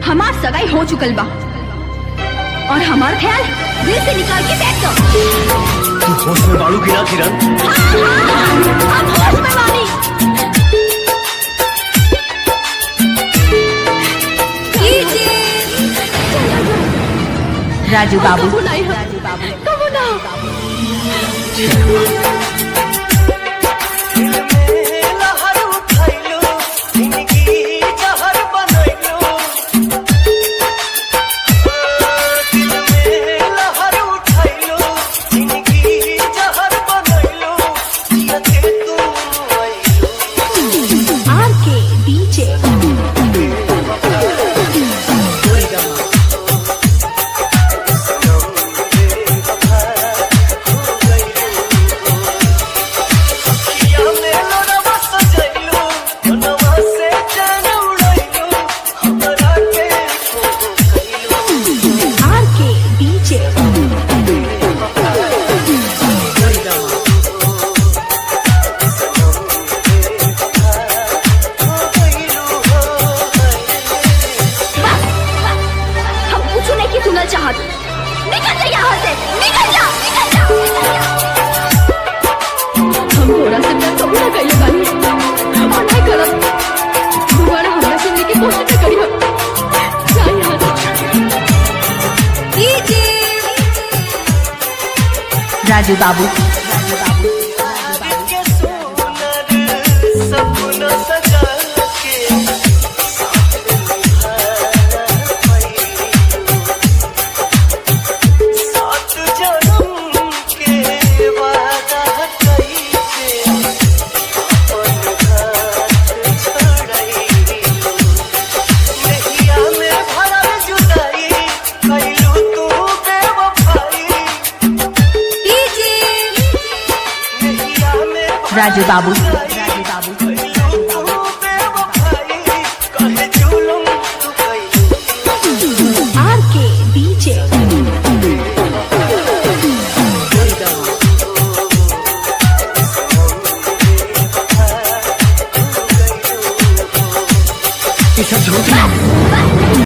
हमार सगाई हो चुकल बा और हमार ख्याल दिल से निकाल के फेंक दो। तू होश में बाड़ू की ना किरण? हम होश में बानी। राजू बाबू कबू ना। निकल जा यहाँ से, निकल जा, निकल जा, निकल जा। हम थोड़ा सा डर कबू ना करिए बानी और नहीं करब दोबारा हमरा से लेके कोशिश न करियो। जा यहाँ से। राजू बाबू राजू बाबू